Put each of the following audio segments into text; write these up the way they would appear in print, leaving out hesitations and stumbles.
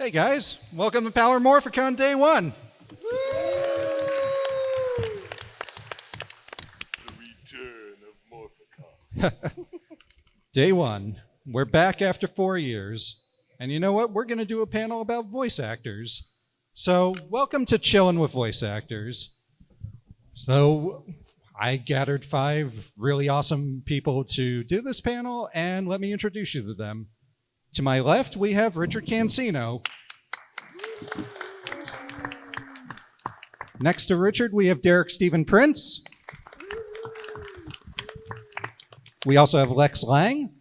Hey guys, welcome to Power Morphicon Day 1. The return of Morphicon. Day 1. We're back after 4 years. And you know what? We're going to do a panel about voice actors. So, welcome to Chillin' with Voice Actors. So, I gathered 5 really awesome people to do this panel, and let me introduce you to them. To my left, we have Richard Cancino. Next to Richard, we have Derek Stephen Prince. We also have Lex Lang.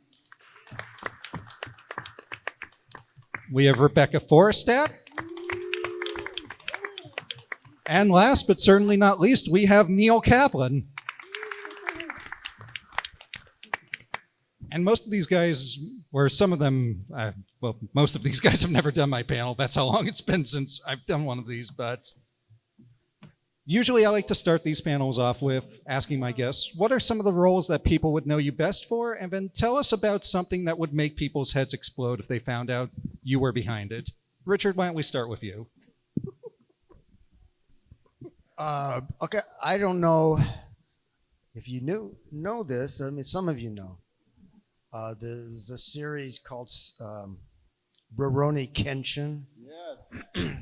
We have Rebecca Forrestat. And last but certainly not least, we have Neil Kaplan. And most of these guys, or some of them, most of these guys have never done my panel. That's how long it's been since I've done one of these. But usually I like to start these panels off with asking my guests, what are some of the roles that people would know you best for? And then tell us about something that would make people's heads explode if they found out you were behind it. Richard, why don't we start with you? Okay, I don't know if you know this. I mean, some of you know. There's a series called Rurouni Kenshin. Yes.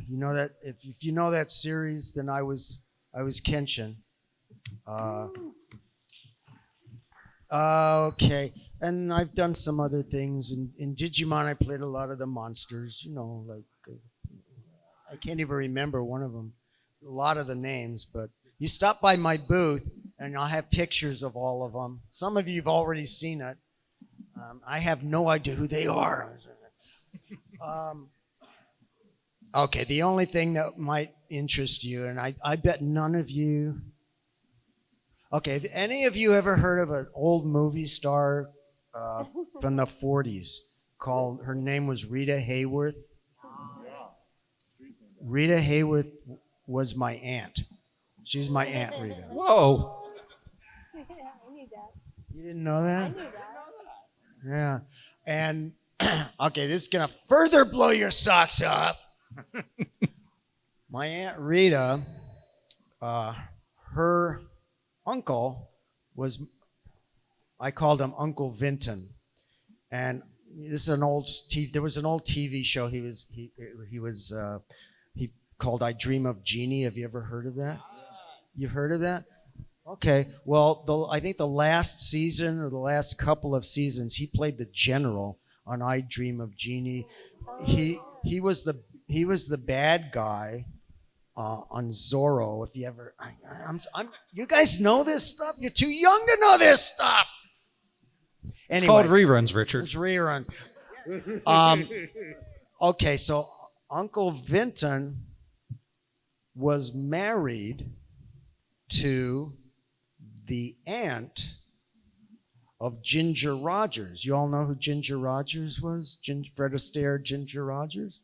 You know that if you know that series, then I was Kenshin. Okay, and I've done some other things. In Digimon, I played a lot of the monsters. You know, like I can't even remember one of them. A lot of the names, but you stop by my booth and I'll have pictures of all of them. Some of you have already seen it. I have no idea who they are. Okay, the only thing that might interest you, and I bet none of you. Okay, have any of you ever heard of an old movie star from the 40s called, her name was Rita Hayworth? Rita Hayworth was my aunt. She was my Aunt Rita. Whoa. I knew that. You didn't know that? I knew that. Yeah. And, okay, this is going to further blow your socks off. My Aunt Rita, her uncle was, I called him Uncle Vinton. And this is an old TV, there was an old TV show he called I Dream of Jeannie. Have you ever heard of that? You've heard of that? Okay. Well, I think the last season or the last couple of seasons, he played the general on I Dream of Jeannie. He was the bad guy on Zorro. If you ever, you guys know this stuff. You're too young to know this stuff. Anyway, It's called reruns, Richard. it's reruns. Okay, so Uncle Vinton was married to the aunt of Ginger Rogers. You all know who Ginger Rogers was? Fred Astaire, Ginger Rogers.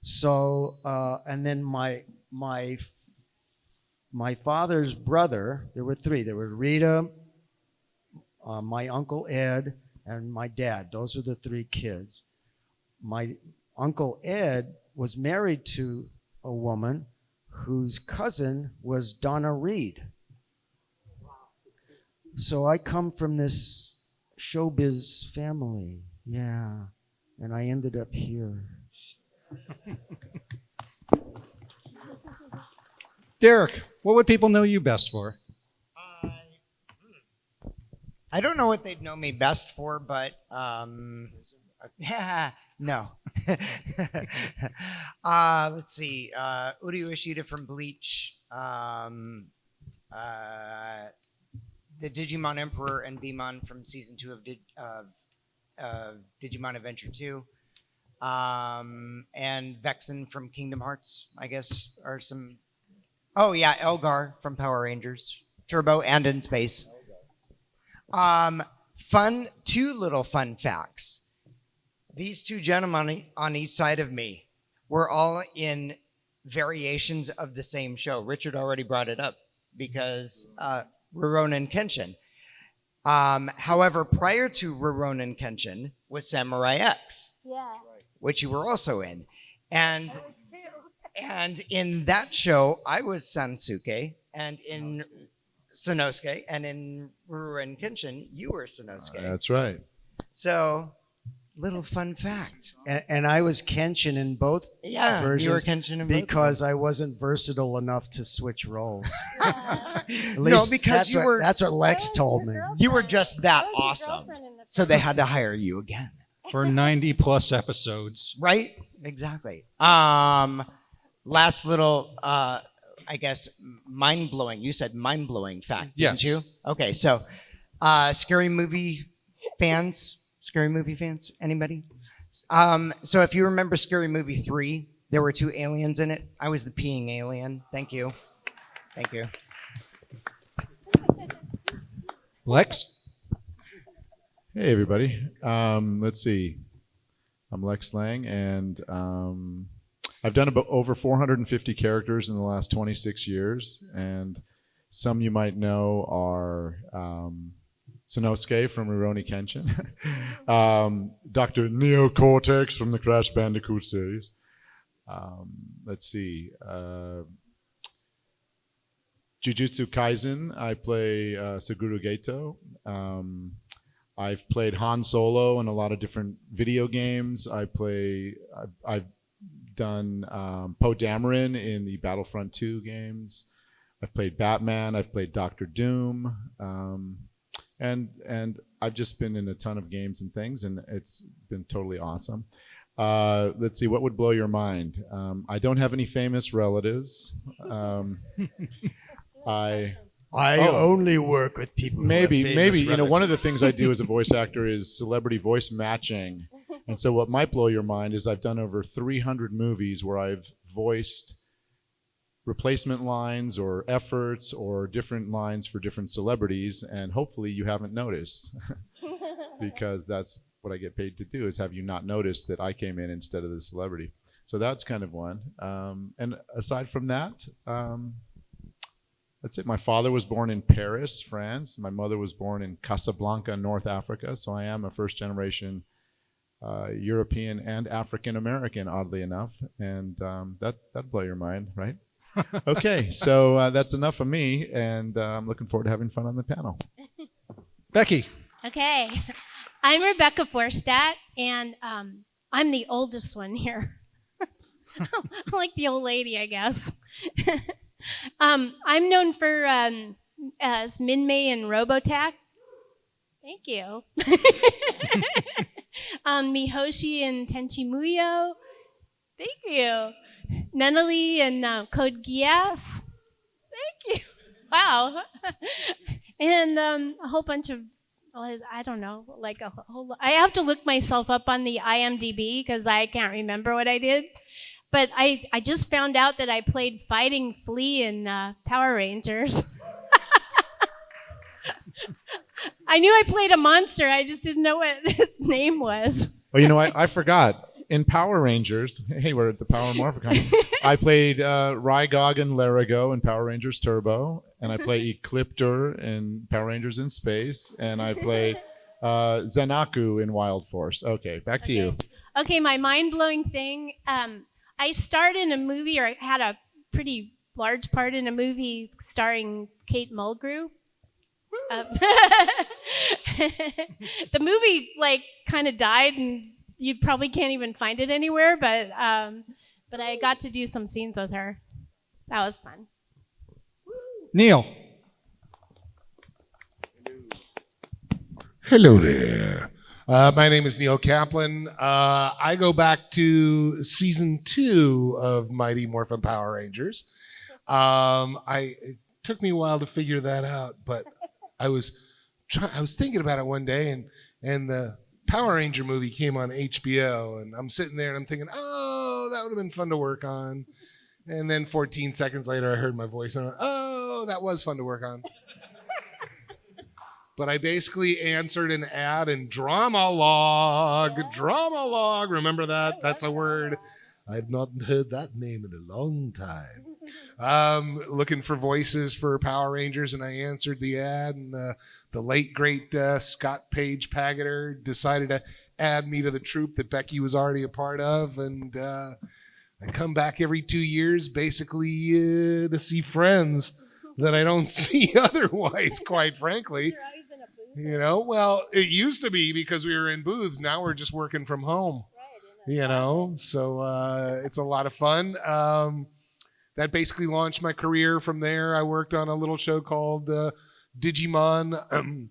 So, and then my father's brother, there were 3. There were Rita, my Uncle Ed, and my dad. Those are the 3 kids. My Uncle Ed was married to a woman whose cousin was Donna Reed. So I come from this showbiz family, yeah, and I ended up here. Derek, what would people know you best for? I don't know what they'd know me best for, but no. Let's see. Uri Ueshida from Bleach, the Digimon Emperor and Beamon from season 2 of Digimon Adventure 2, and Vexen from Kingdom Hearts, I guess, are some. Oh yeah, Elgar from Power Rangers, Turbo, and in space. Two little fun facts. These 2 gentlemen on each side of me were all in variations of the same show. Richard already brought it up because Rurouni Kenshin. However, prior to Rurouni Kenshin was Samurai X, Yeah. which you were also in. And and in that show, I was Sansuke, and in Sanosuke, and in Rurouni Kenshin, you were Sanosuke. That's right. So, little fun fact. And I was Kenshin in both Yeah, versions you were Kenshin in both of because I wasn't versatile enough to switch roles. At No, least because that's you what, were- that's what Lex told me. You were just that awesome. So they had to hire you again. For 90 plus episodes. Right? Exactly. Last little, I guess, mind-blowing. You said mind-blowing fact, didn't Yes. you? Okay, so scary movie fans? Scary movie fans? Anybody? So if you remember Scary Movie 3, there were 2 aliens in it. I was the peeing alien. Thank you. Thank you. Lex? Hey, everybody. Let's see. I'm Lex Lang, and I've done about over 450 characters in the last 26 years, and some you might know are Sanosuke from Rurouni Kenshin, Dr. Neocortex from the Crash Bandicoot series. Let's see. Jujutsu Kaisen, I play Suguru Geto. I've played Han Solo in a lot of different video games. I've done Poe Dameron in the Battlefront 2 games. I've played Batman. I've played Doctor Doom. And I've just been in a ton of games and things, and it's been totally awesome. Let's see, what would blow your mind? I don't have any famous relatives. I only work with people. Maybe, you know, one of the things I do as a voice actor is celebrity voice matching. And so what might blow your mind is I've done over 300 movies where I've voiced replacement lines or efforts or different lines for different celebrities, and hopefully you haven't noticed because that's what I get paid to do, is have you not notice that I came in instead of the celebrity. So that's kind of one. And aside from that, that's it. My father was born in Paris, France. My mother was born in Casablanca, North Africa. So I am a first generation European and African American, oddly enough. And that'd blow your mind, right? Okay, so that's enough of me, and I'm looking forward to having fun on the panel. Becky? Okay. I'm Rebecca Forstadt, and I'm the oldest one here. I'm like the old lady, I guess. I'm known for as Minmay in Robotech. Thank you. Mihoshi in Tenchi Muyo. Thank you. Nunnally and Code Geass. Thank you. Wow. And a whole bunch of, I don't know, like a whole. I have to look myself up on the IMDb because I can't remember what I did. But I just found out that I played Fighting Flea in Power Rangers. I knew I played a monster. I just didn't know what his name was. Oh, you know, I forgot. In Power Rangers, hey, we're at the Power Morphicon. I played Rygog and Larigo in Power Rangers Turbo, and I play Ecliptor in Power Rangers in Space, and I play Zenaku in Wild Force. Okay, back to you. Okay, my mind-blowing thing. I starred in a movie, or I had a pretty large part in a movie starring Kate Mulgrew. The movie kind of died, and you probably can't even find it anywhere. But I got to do some scenes with her. That was fun. Neil? Hello there. My name is Neil Kaplan. I go back to season 2 of Mighty Morphin Power Rangers. It took me a while to figure that out, but I was thinking about it one day, and the Power Ranger movie came on HBO, and I'm sitting there and I'm thinking, oh, that would have been fun to work on. And then 14 seconds later, I heard my voice, and I went, oh, that was fun to work on. But I basically answered an ad in drama log. Remember that? That's a word. I've not heard that name in a long time. Looking for voices for Power Rangers, and I answered the ad. And the late, great Scott Page-Pagter decided to add me to the troupe that Becky was already a part of. And I come back every 2 years basically to see friends that I don't see otherwise, quite frankly. You know, well, it used to be because we were in booths. Now we're just working from home, you know, so it's a lot of fun. That basically launched my career from there. I worked on a little show called Digimon.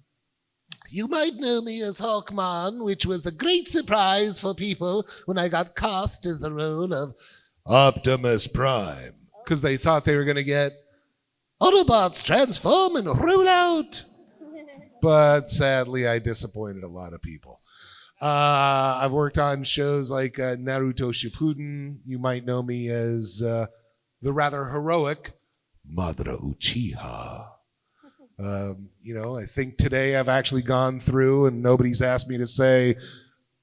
You might know me as Hawkman, which was a great surprise for people when I got cast as the role of Optimus Prime, because they thought they were going to get Autobots transform and roll out. But sadly, I disappointed a lot of people. I've worked on shows like Naruto Shippuden. You might know me as the rather heroic Madara Uchiha. You know, I think today I've actually gone through and nobody's asked me to say,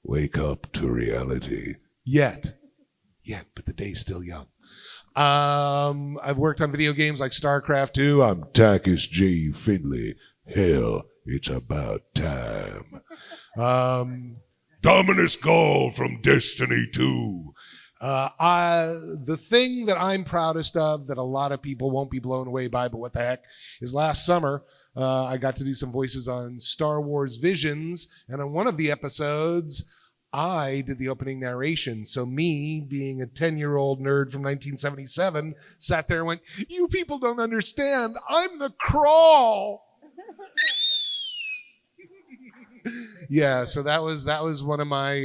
wake up to reality. Yet, but the day's still young. I've worked on video games like StarCraft 2. I'm Takis J. Finley. Hell, it's about time. Dominus Gall from Destiny 2. The thing that I'm proudest of that a lot of people won't be blown away by, but what the heck, is last summer I got to do some voices on Star Wars Visions, and on one of the episodes I did the opening narration. So me, being a 10-year-old nerd from 1977, sat there and went, you people don't understand, I'm the Crawl. Yeah, so that was one of my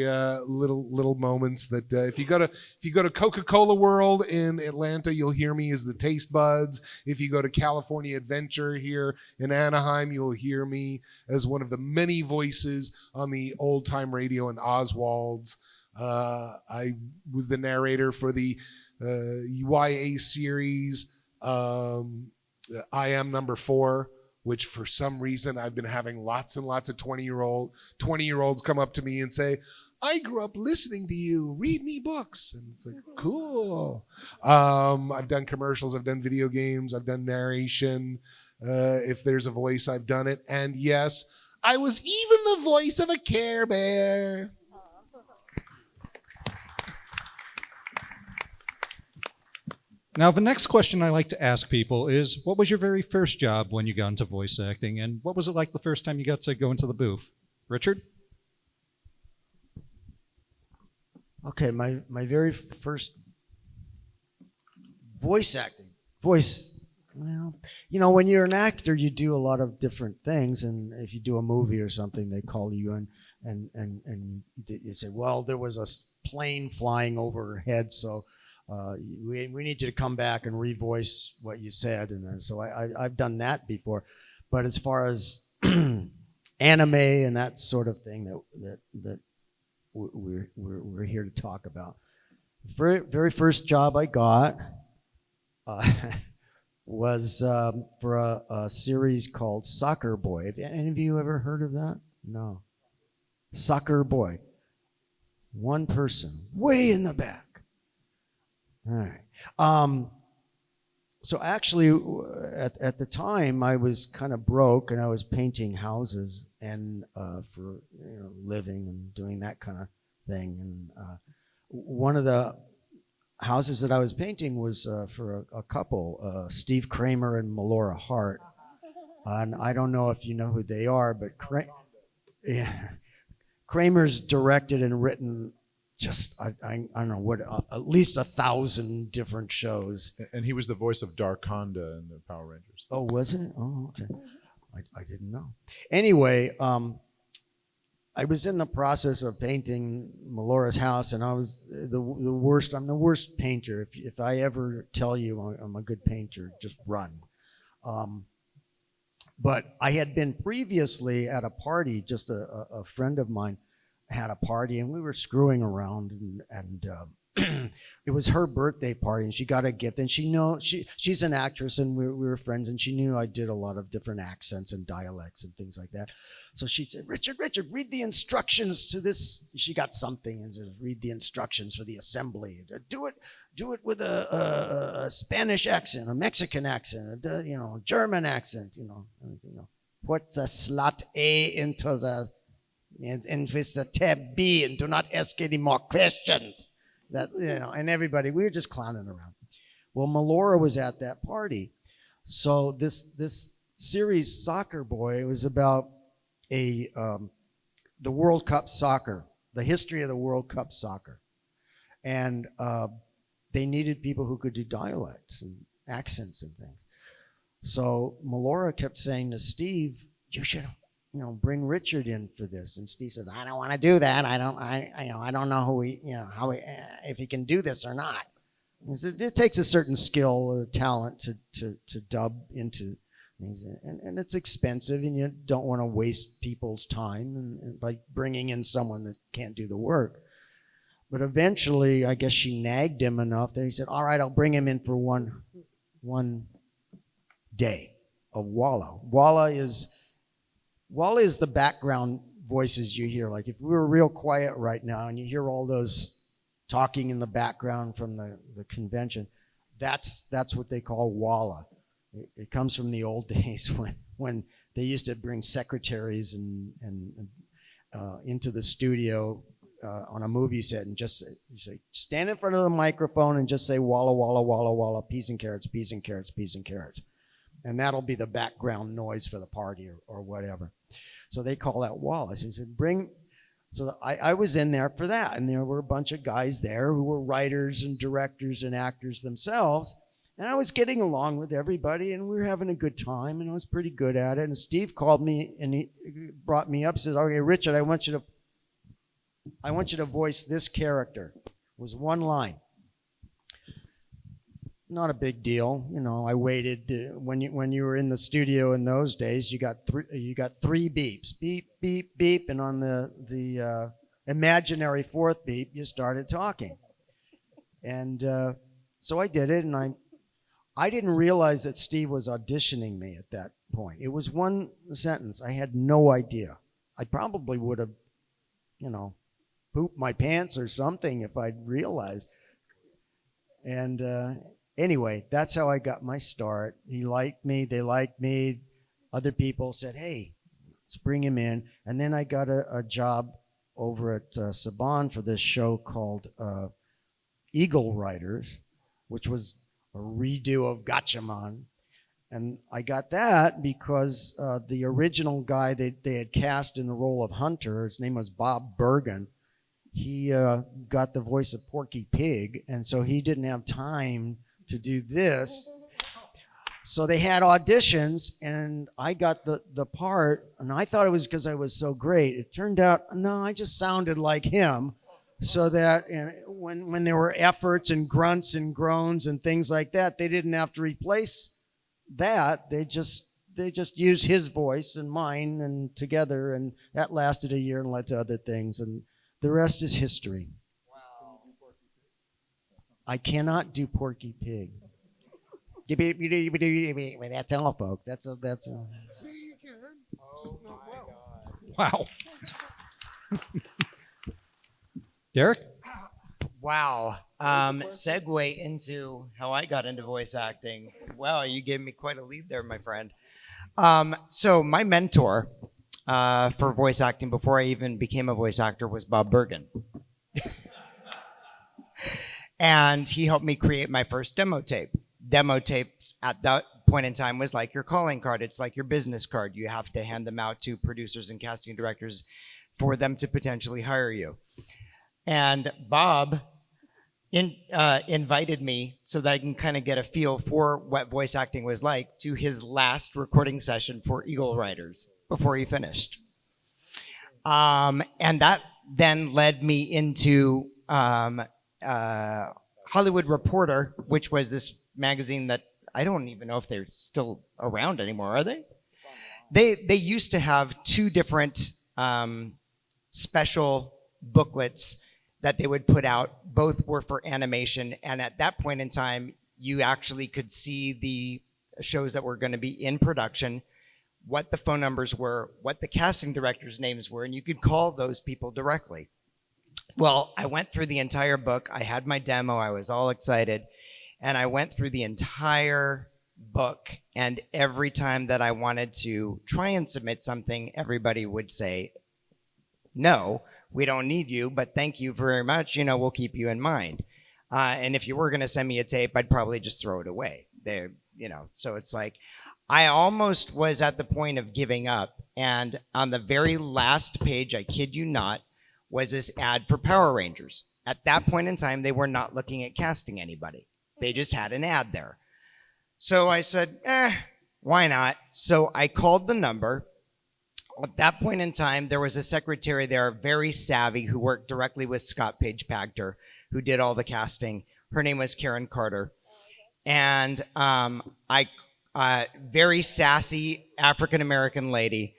little moments that if you go to Coca-Cola World in Atlanta, you'll hear me as the Taste Buds. If you go to California Adventure here in Anaheim, you'll hear me as one of the many voices on the old time radio in Oswald's. I was the narrator for the YA series I Am Number 4, which for some reason I've been having lots and lots of 20-year-olds come up to me and say, I grew up listening to you, read me books. And it's like, cool. I've done commercials, I've done video games, I've done narration. If there's a voice, I've done it. And yes, I was even the voice of a Care Bear. Now, the next question I like to ask people is, what was your very first job when you got into voice acting, and what was it like the first time you got to go into the booth? Richard? Okay, my very first voice acting. Well, you know, when you're an actor, you do a lot of different things, and if you do a movie or something, they call you in and you say, well, there was a plane flying overhead, so we need you to come back and revoice what you said. And so I've done that before. But as far as anime and that sort of thing that we're here to talk about, very first job I got was for a series called Soccer Boy. Have any of you ever heard of that? No. Soccer Boy. One person, way in the back. All right. So actually, at the time, I was kind of broke, and I was painting houses and for living and doing that kind of thing. And one of the houses that I was painting was for a couple, Steve Kramer and Melora Hart. And I don't know if you know who they are, but Kramer's directed and written just I don't know what at least 1,000 different shows. And he was the voice of Darkonda in the Power Rangers. Oh, was it? Oh, okay. I didn't know. Anyway, I was in the process of painting Melora's house, and I was the worst. I'm the worst painter. If I ever tell you I'm a good painter, just run. But I had been previously at a party. Just a friend of mine had a party, and we were screwing around, and it was her birthday party, and she got a gift, and she's an actress, and we were friends, and she knew I did a lot of different accents and dialects and things like that. So she'd say, Richard, read the instructions to this. She got something, and just read the instructions for the assembly. Do it with a Spanish accent, a Mexican accent, a German accent, Put the slot A into the and with the tab B, and do not ask any more questions. That, and everybody, we were just clowning around. Well, Melora was at that party. So this series, Soccer Boy, was about the World Cup soccer, the history of the World Cup soccer. And they needed people who could do dialects and accents and things. So Melora kept saying to Steve, you should, bring Richard in for this. And Steve says, I don't want to do that. I don't know if he can do this or not. He said, it takes a certain skill or talent to dub into things, and it's expensive, and you don't want to waste people's time and by bringing in someone that can't do the work. But eventually, I guess she nagged him enough that he said, all right, I'll bring him in for one day of Walla. Walla is the background voices you hear. Like if we were real quiet right now and you hear all those talking in the background from the convention, that's what they call Walla. It comes from the old days when they used to bring secretaries and into the studio on a movie set and just say, stand in front of the microphone and just say Walla, Walla, Walla, Walla, peas and carrots, peas and carrots, peas and carrots. And that'll be the background noise for the party or whatever. So they call that Walla. So he said, So I was in there for that, and there were a bunch of guys there who were writers and directors and actors themselves, and I was getting along with everybody, and we were having a good time, and I was pretty good at it. And Steve called me, and he brought me up, says, "Okay, Richard, I want you to voice this character." It was one line. Not a big deal, I waited. When you were in the studio in those days, you got three beeps, beep, beep, beep, and on the imaginary fourth beep, you started talking. And so I did it, and I didn't realize that Steve was auditioning me at that point. It was one sentence. I had no idea. I probably would have, pooped my pants or something if I'd realized. And anyway, that's how I got my start. He liked me. They liked me. Other people said, hey, let's bring him in. And then I got a job over at Saban for this show called Eagle Riders, which was a redo of Gatchaman. And I got that because the original guy they had cast in the role of Hunter, his name was Bob Bergen, he got the voice of Porky Pig, and so he didn't have time to do this. So they had auditions, and I got the part, and I thought it was because I was so great. It turned out, no, I just sounded like him, so that when there were efforts and grunts and groans and things like that, they didn't have to replace that. They just used his voice and mine and together, and that lasted a year and led to other things, and the rest is history. Wow. I cannot do Porky Pig. That's all, folks. That's a. Oh my God. Wow. Derek? Wow. Segue into how I got into voice acting. Wow, you gave me quite a lead there, my friend. So my mentor for voice acting before I even became a voice actor was Bob Bergen. And he helped me create my first demo tape. Demo tapes at that point in time was like your calling card. It's like your business card. You have to hand them out to producers and casting directors for them to potentially hire you. And Bob invited me so that I can kind of get a feel for what voice acting was like to his last recording session for Eagle Riders before he finished. And that then led me into Hollywood Reporter, which was this magazine that I don't even know if they're still around anymore, are they? They used to have two different special booklets that they would put out. Both were for animation, and at that point in time, you actually could see the shows that were going to be in production, what the phone numbers were, what the casting directors' names were, and you could call those people directly. Well, I went through the entire book. I had my demo. I was all excited. And I went through the entire book. And every time that I wanted to try and submit something, everybody would say no, we don't need you, but thank you very much. We'll keep you in mind. And if you were going to send me a tape, I'd probably just throw it away. So it's like, I almost was at the point of giving up. And on the very last page, I kid you not, was this ad for Power Rangers. At that point in time, they were not looking at casting anybody. They just had an ad there. So I said, why not? So I called the number. At that point in time, there was a secretary there, very savvy, who worked directly with Scott Page-Pagter, who did all the casting. Her name was Karen Carter. And very sassy African-American lady.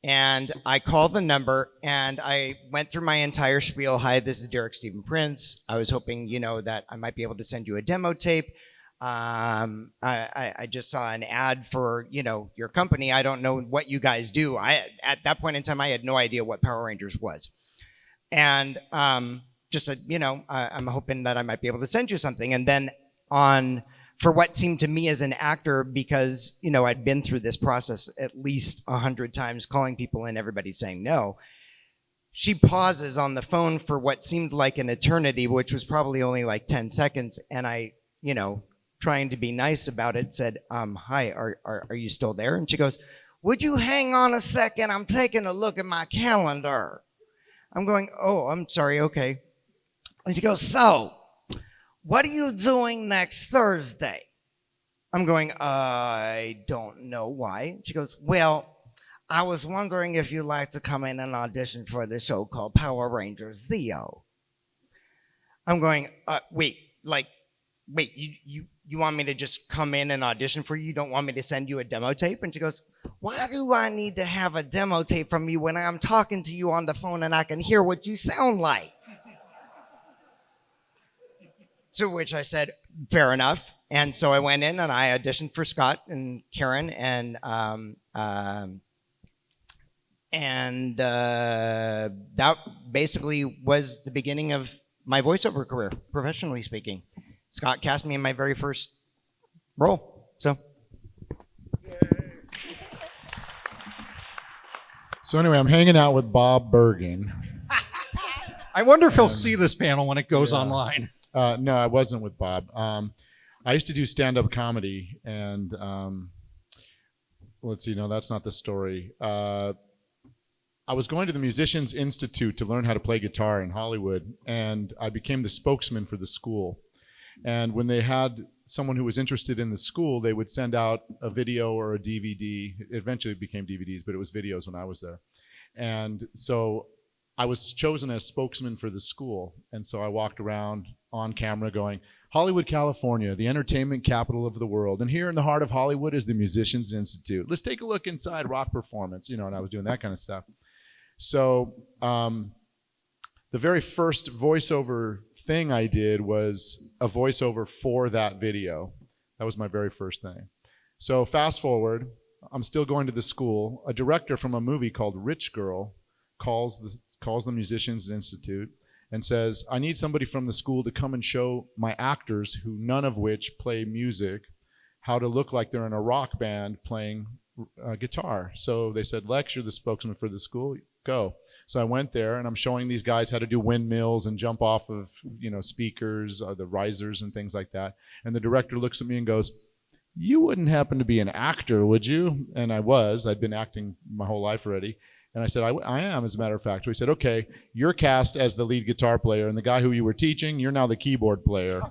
And I called the number and I went through my entire spiel. Hi, this is Derek Stephen Prince. I was hoping, that I might be able to send you a demo tape. I just saw an ad for, your company. I don't know what you guys do. At that point in time, I had no idea what Power Rangers was. And just said, I'm hoping that I might be able to send you something. And then for what seemed to me as an actor, because, I'd been through this process at least 100 times, calling people and everybody saying no, she pauses on the phone for what seemed like an eternity, which was probably only like 10 seconds. And I, trying to be nice about it, said, hi, are you still there? And she goes, would you hang on a second? I'm taking a look at my calendar. I'm going, oh, I'm sorry, okay. And she goes, so, what are you doing next Thursday? I'm going, I don't know why. She goes, well, I was wondering if you'd like to come in and audition for the show called Power Rangers Zeo. I'm going, wait, you want me to just come in and audition for you? You don't want me to send you a demo tape? And she goes, why do I need to have a demo tape from you when I'm talking to you on the phone and I can hear what you sound like? To which I said, fair enough. And so I went in and I auditioned for Scott and Karen, and that basically was the beginning of my voiceover career, professionally speaking. Scott cast me in my very first role. So anyway, I'm hanging out with Bob Bergen. I wonder if he'll see this panel when it goes online. No, I wasn't with Bob. I used to do stand-up comedy, and let's see, no, that's not the story. I was going to the Musicians Institute to learn how to play guitar in Hollywood, and I became the spokesman for the school. And when they had someone who was interested in the school, they would send out a video or a DVD. It eventually became DVDs, but it was videos when I was there. And so I was chosen as spokesman for the school. And so I walked around on camera going, Hollywood, California, the entertainment capital of the world. And here in the heart of Hollywood is the Musicians Institute. Let's take a look inside rock performance, and I was doing that kind of stuff. So the very first voiceover thing I did was a voiceover for that video. That was my very first thing. So fast forward, I'm still going to the school. A director from a movie called Rich Girl calls the Musicians Institute and says, I need somebody from the school to come and show my actors, who none of which play music, how to look like they're in a rock band playing guitar. So they said, Lex, you're the spokesman for the school, go. So I went there and I'm showing these guys how to do windmills and jump off of speakers, the risers and things like that. And the director looks at me and goes, you wouldn't happen to be an actor, would you? And I was. I'd been acting my whole life already. And I said, I am, as a matter of fact. So he said, okay, you're cast as the lead guitar player, and the guy who you were teaching, you're now the keyboard player.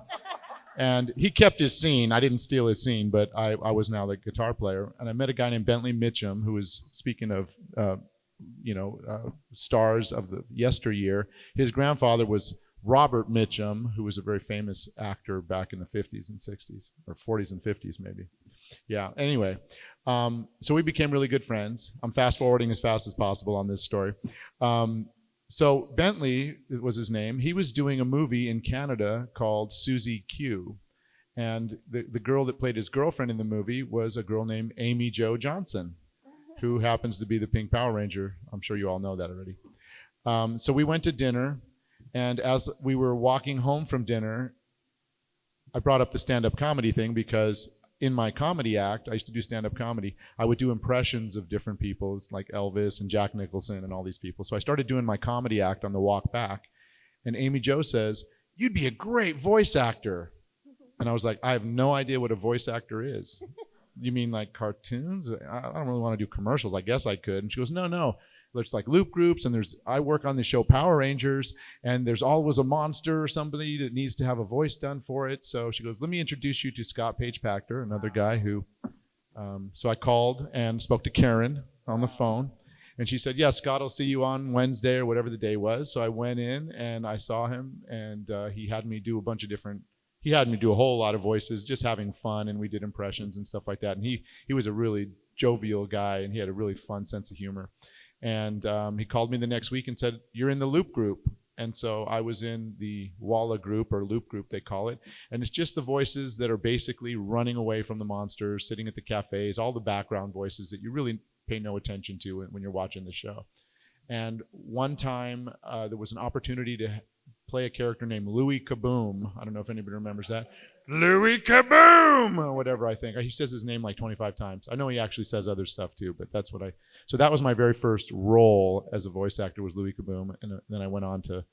And he kept his scene. I didn't steal his scene, but I was now the guitar player. And I met a guy named Bentley Mitchum, who was, speaking of, stars of the yesteryear. His grandfather was Robert Mitchum, who was a very famous actor back in the 50s and 60s, or 40s and 50s maybe. Yeah, anyway, so we became really good friends. I'm fast forwarding as fast as possible on this story. So Bentley was his name. He was doing a movie in Canada called Susie Q. And the girl that played his girlfriend in the movie was a girl named Amy Jo Johnson, who happens to be the Pink Power Ranger. I'm sure you all know that already. So we went to dinner, and as we were walking home from dinner, I brought up the stand-up comedy thing because in my comedy act, I used to do stand-up comedy, I would do impressions of different people. It's like Elvis and Jack Nicholson and all these people. So I started doing my comedy act on the walk back, and Amy Jo says, "You'd be a great voice actor." And I was like, "I have no idea what a voice actor is." "You mean like cartoons? I don't really want to do commercials. I guess I could." And she goes, "No. There's like loop groups, and I work on the show Power Rangers, and there's always a monster or somebody that needs to have a voice done for it." So she goes, "Let me introduce you to Scott Page-Pagter, another guy who," so I called and spoke to Karen on the phone, and she said, "Yeah, Scott will see you on Wednesday," or whatever the day was. So I went in and I saw him, and he had me do a whole lot of voices, just having fun, and we did impressions and stuff like that. And he was a really jovial guy, and he had a really fun sense of humor. And he called me the next week and said, "You're in the loop group." And so I was in the Walla group, or loop group they call it. And it's just the voices that are basically running away from the monsters, sitting at the cafes, all the background voices that you really pay no attention to when you're watching the show. And one time there was an opportunity to play a character named Louis Kaboom. I don't know if anybody remembers that. Louis Kaboom! Or whatever, I think. He says his name like 25 times. I know he actually says other stuff too, but that's what so that was my very first role as a voice actor, was Louis Kaboom. And then I went on to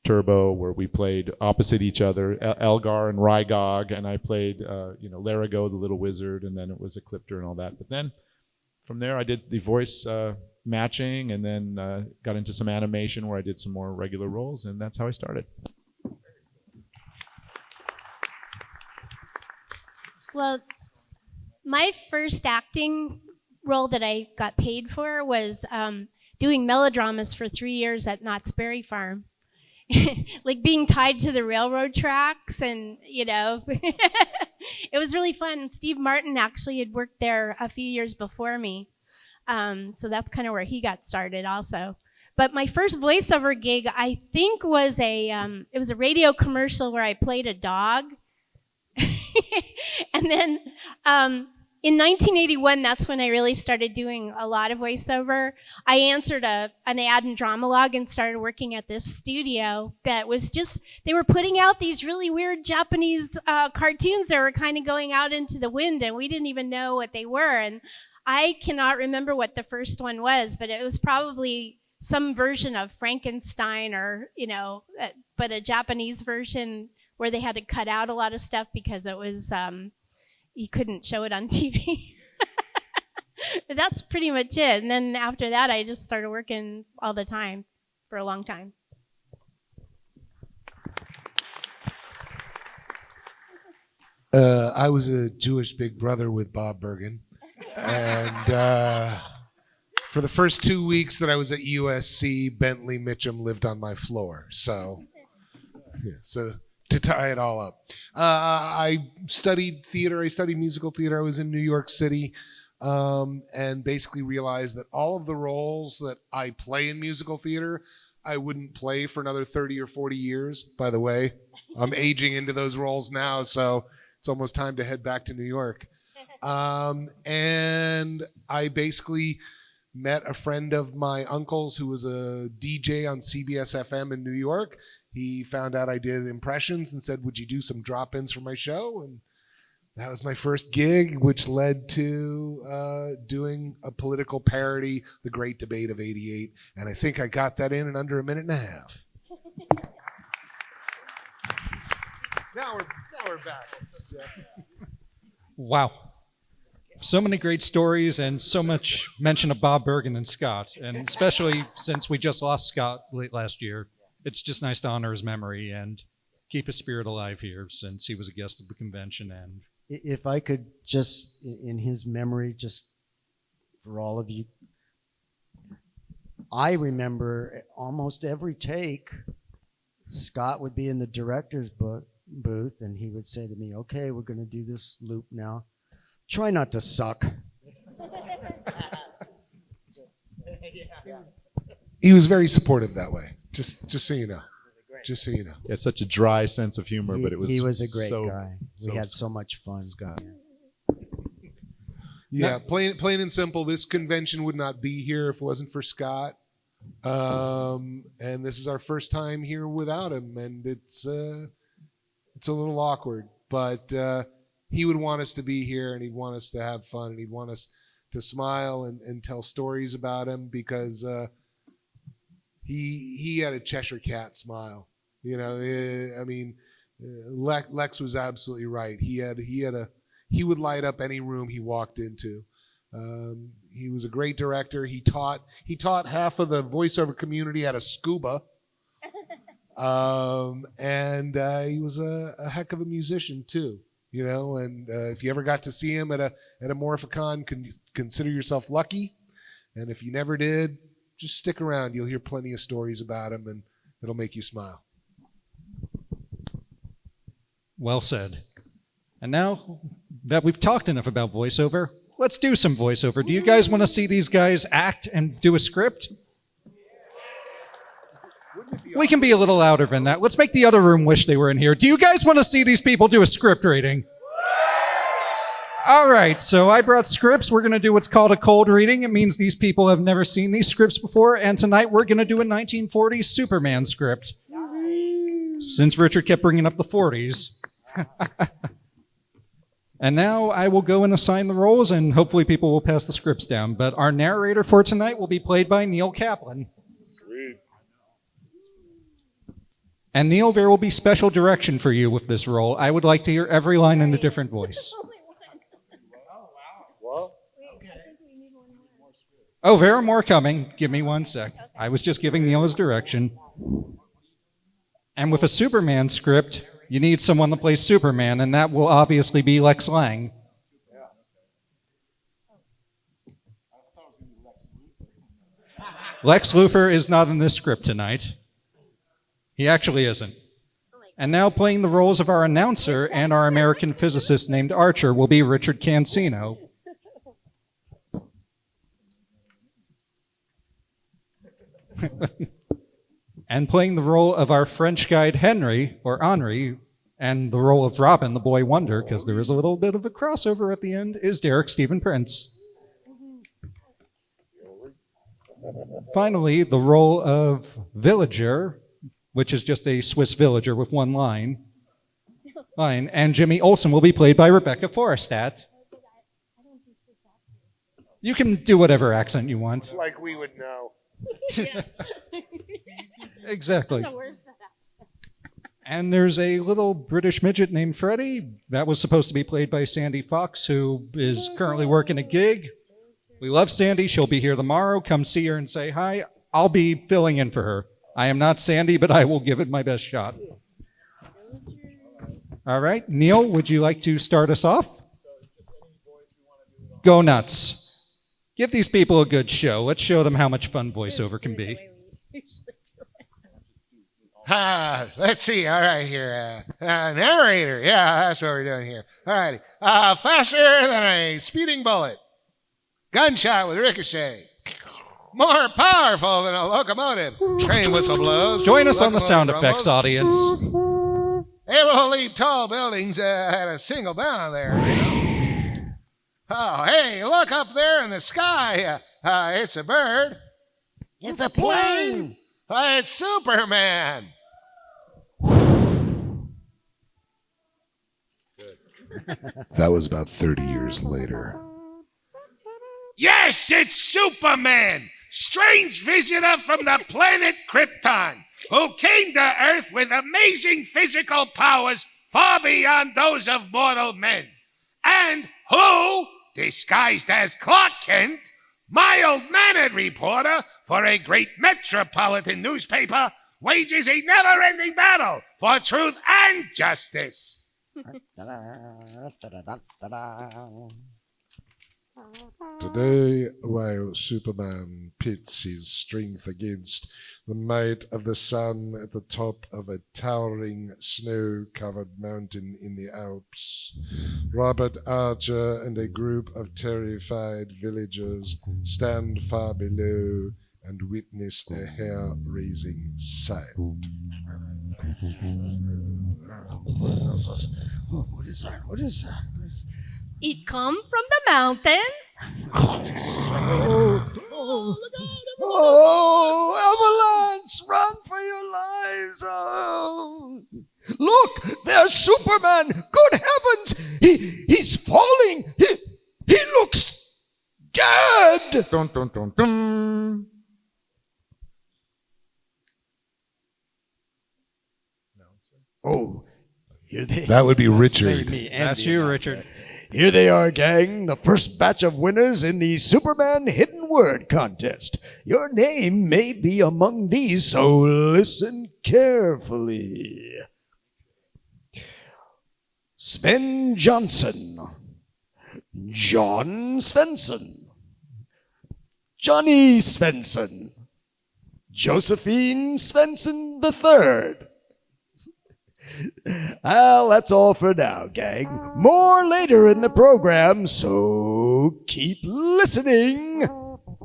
Turbo, where we played opposite each other, Elgar and Rygog, and I played Larago, the little wizard, and then it was Ecliptor and all that. But then from there I did the voice matching, and then got into some animation where I did some more regular roles, and that's how I started. Well, my first acting role that I got paid for was doing melodramas for 3 years at Knott's Berry Farm. Like being tied to the railroad tracks, and it was really fun. Steve Martin actually had worked there a few years before me. So that's kind of where he got started also. But my first voiceover gig, I think, was it was a radio commercial where I played a dog. And then in 1981, that's when I really started doing a lot of voiceover. I answered an ad in Dramalog and started working at this studio that was they were putting out these really weird Japanese cartoons that were kind of going out into the wind, and we didn't even know what they were. And I cannot remember what the first one was, but it was probably some version of Frankenstein, or, but a Japanese version where they had to cut out a lot of stuff because it was, you couldn't show it on TV. That's pretty much it. And then after that, I just started working all the time for a long time. I was a Jewish big brother with Bob Bergen. And for the first 2 weeks that I was at USC, Bentley Mitchum lived on my floor. So to tie it all up, I studied theater. I studied musical theater. I was in New York City, and basically realized that all of the roles that I play in musical theater, I wouldn't play for another 30 or 40 years. By the way, I'm aging into those roles now, so it's almost time to head back to New York. And I basically met a friend of my uncle's who was a DJ on CBS FM in New York. He found out I did impressions and said, "Would you do some drop-ins for my show?" And that was my first gig, which led to doing a political parody, The Great Debate of '88. And I think I got that in under a minute and a half. Now we're back. Wow. So many great stories and so much mention of Bob Bergen and Scott. And especially since we just lost Scott late last year, it's just nice to honor his memory and keep his spirit alive here, since he was a guest of the convention. And if I could just, in his memory, just for all of you, I remember almost every take, Scott would be in the director's booth, and he would say to me, "Okay, we're going to do this loop now. Try not to suck." He was very supportive that way. Just so you know. Just so you know. He had such a dry sense of humor, but He was a great so, guy. We had so much fun. Scott. Yeah, plain and simple, this convention would not be here if it wasn't for Scott. And this is our first time here without him, and it's a little awkward. But he would want us to be here, and he'd want us to have fun, and he'd want us to smile and tell stories about him, because he had a Cheshire cat smile. You know, I mean, Lex was absolutely right. He would light up any room he walked into. He was a great director. He taught half of the voiceover community how to scuba. And he was a heck of a musician too, you know. And if you ever got to see him at a Morphicon, consider yourself lucky. And if you never did, just stick around. You'll hear plenty of stories about him, and it'll make you smile. Well said. And now that we've talked enough about voiceover, let's do some voiceover. Do you guys want to see these guys act and do a script? We can be a little louder than that. Let's make the other room wish they were in here. Do you guys want to see these people do a script reading? All right, so I brought scripts. We're going to do what's called a cold reading. It means these people have never seen these scripts before, and tonight we're going to do a 1940s Superman script. Since Richard kept bringing up the 40s. And now I will go and assign the roles, and hopefully people will pass the scripts down. But our narrator for tonight will be played by Neil Kaplan. Sweet. And Neil, there will be special direction for you with this role. I would like to hear every line in a different voice. Oh, there are more coming. Give me 1 sec. I was just giving Neil his direction. And with a Superman script, you need someone to play Superman, and that will obviously be Lex Lang. Lex Luthor is not in this script tonight. He actually isn't. And now playing the roles of our announcer and our American physicist named Archer will be Richard Cancino. And playing the role of our French guide Henry, or Henri, and the role of Robin, the boy wonder, because there is a little bit of a crossover at the end, is Derek Stephen Prince. Finally, the role of Villager, which is just a Swiss villager with one line, and Jimmy Olsen will be played by Rebecca Forrestat. You can do whatever accent you want. Like we would know. Exactly. And there's a little British midget named Freddie. That was supposed to be played by Sandy Fox, who is currently working a gig. We love Sandy. She'll be here tomorrow. Come see her and say hi. I'll be filling in for her. I am not Sandy, but I will give it my best shot. All right. Neil, would you like to start us off? Go nuts. Give these people a good show. Let's show them how much fun voiceover can be. Let's see. All right, here. Narrator. Yeah, that's what we're doing here. All righty. Faster than a speeding bullet. Gunshot with ricochet. More powerful than a locomotive. Train whistle blows. Join us on the sound effects, audience. Able to leap tall buildings at a single bound there. Oh, hey, look up there in the sky. It's a bird. It's a plane. It's Superman. That was about 30 years later. Yes, it's Superman! Strange visitor from the planet Krypton, who came to Earth with amazing physical powers far beyond those of mortal men. And who, disguised as Clark Kent, mild-mannered reporter for a great metropolitan newspaper, wages a never-ending battle for truth and justice. Today, while Superman pits his strength against the might of the sun at the top of a towering snow-covered mountain in the Alps, Robert Archer and a group of terrified villagers stand far below and witness a hair-raising sight. What is that? What is that? It come from the mountain. Oh, avalanche! Run for your lives! Oh, Look, there's Superman. Good heavens. He's falling. He looks dead. Dun, dun, dun, dun. Oh, here they That would be Richard. That's you, Richard. Here they are, gang. The first batch of winners in the Superman Hidden Word Contest. Your name may be among these, so listen carefully. Sven Johnson, John Svensson, Johnny Svensson, Josephine Svensson III. Well, that's all for now, gang. More later in the program, so keep listening.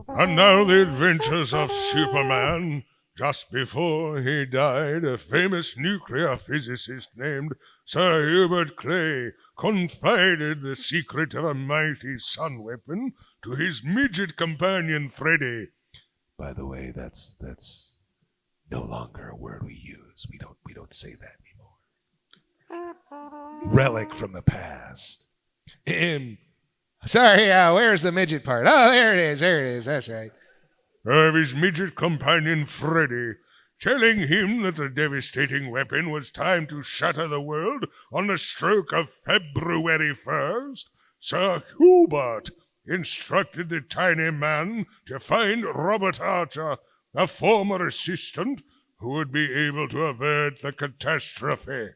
And now the adventures of Superman. Just before he died, a famous nuclear physicist named Sir Hubert Clay confided the secret of a mighty sun weapon to his midget companion Freddy. By the way, that's no longer a word we use. We don't say that anymore. Relic from the past. Sorry, where's the midget part? Oh, there it is. There it is. That's right. Of his midget companion Freddy, telling him that the devastating weapon was time to shatter the world on the stroke of February 1st, Sir Hubert instructed the tiny man to find Robert Archer, a former assistant who would be able to avert the catastrophe.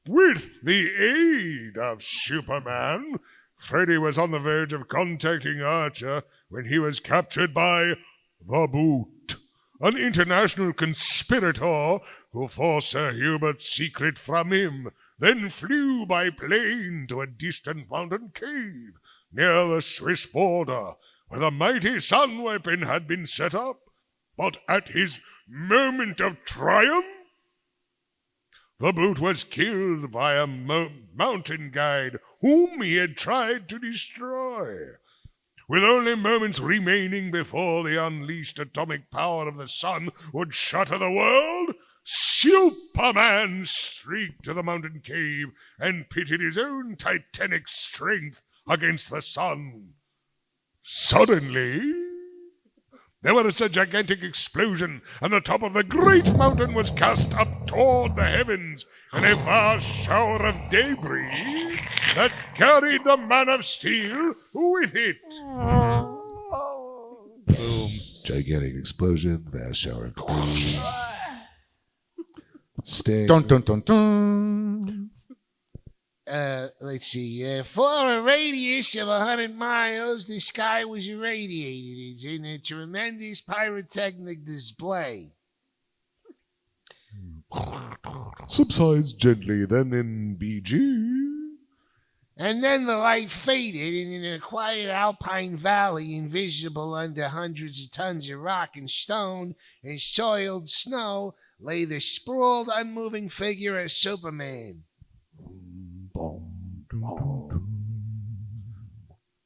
With the aid of Superman, Freddy was on the verge of contacting Archer when he was captured by the Boot, an international conspirator who forced Sir Hubert's secret from him, then flew by plane to a distant mountain cave near the Swiss border, where the mighty sun weapon had been set up. But at his moment of triumph, the Boot was killed by a mountain guide whom he had tried to destroy. With only moments remaining before the unleashed atomic power of the sun would shatter the world, Superman streaked to the mountain cave and pitted his own titanic strength against the sun. Suddenly, there was a gigantic explosion, and the top of the great mountain was cast up toward the heavens, and a vast shower of debris that carried the Man of Steel with it. Boom. Gigantic explosion. Vast shower of debris. Sting. Dun, dun, dun, dun. Let's see. For a radius of 100 miles, the sky was irradiated. It's in a tremendous pyrotechnic display. Subsides gently, then in BG. And then the light faded, and in a quiet alpine valley, invisible under hundreds of tons of rock and stone and soiled snow, lay the sprawled, unmoving figure of Superman.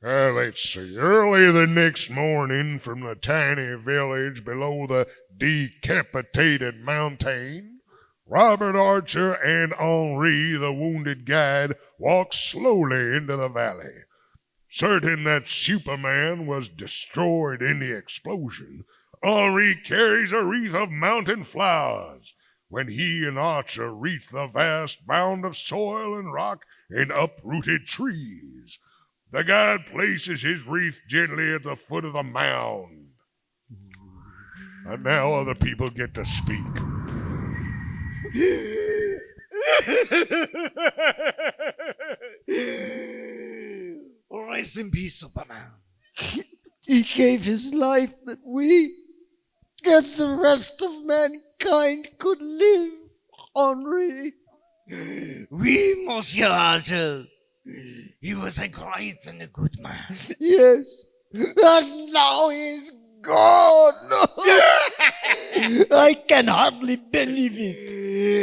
Let's see. Early the next morning, from the tiny village below the decapitated mountain, Robert Archer and Henri, the wounded guide, walked slowly into the valley. Certain that Superman was destroyed in the explosion, Henri carries a wreath of mountain flowers. When he and Archer reach the vast mound of soil and rock and uprooted trees, the guide places his wreath gently at the foot of the mound. And now other people get to speak. Rest in peace, Superman. He gave his life that we and the rest of mankind could live, Henri. Oui, Monsieur Archer. He was a great and a good man. Yes. And now he's gone. I can hardly believe it.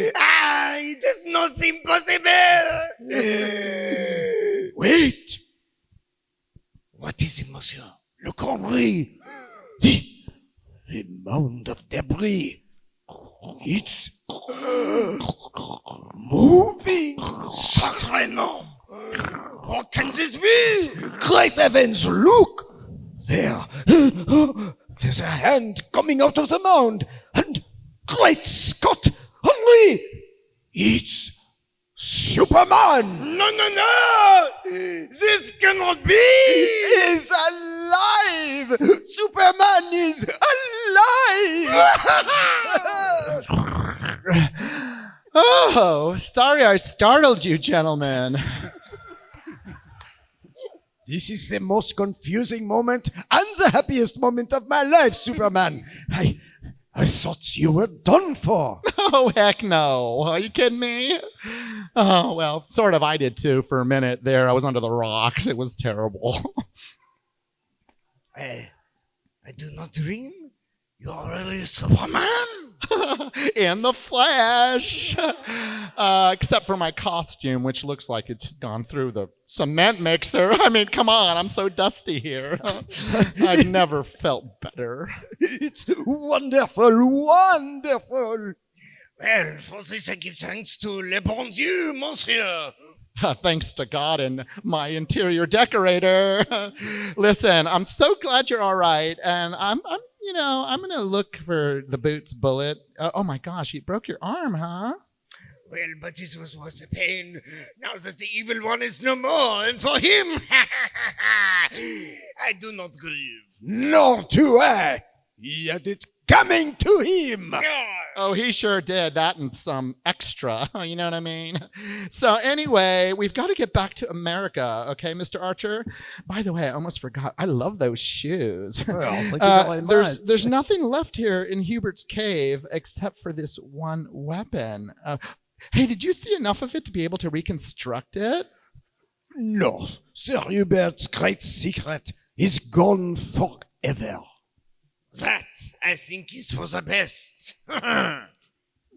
It does not seem possible. Wait. What is it, Monsieur? Look, Henri. The mound of debris. It's moving. Sacré nom. What can this be? Great heavens, look! There. There's a hand coming out of the mound. And great Scott! Henry! It's Superman! No! This cannot be! He's alive! Superman is alive! Oh, sorry I startled you, gentlemen. This is the most confusing moment and the happiest moment of my life, Superman. I thought you were done for. Oh, heck no. Are you kidding me? Oh, well, sort of. I did too for a minute there. I was under the rocks. It was terrible. I do not dream. You are really Superman? In the flesh. Except for my costume, which looks like it's gone through the cement mixer. I mean, come on. I'm so dusty here. I've never felt better. It's wonderful, wonderful. Well, for this I give thanks to Le Bon Dieu, monsieur. Thanks to God and my interior decorator. Listen, I'm so glad you're all right, and I'm gonna look for the Boots bullet. Oh my gosh, you broke your arm, huh? Well, but this was the pain. Now that the evil one is no more, and for him, I do not grieve. Nor do I. Yet it's coming to him. Oh, he sure did. That and some extra. You know what I mean? So anyway, we've got to get back to America. Okay, Mr. Archer? By the way, I almost forgot. I love those shoes. Well, thank you very much. There's nothing left here in Hubert's cave except for this one weapon. Hey, did you see enough of it to be able to reconstruct it? No, Sir Hubert's great secret is gone forever. That, I think, is for the best.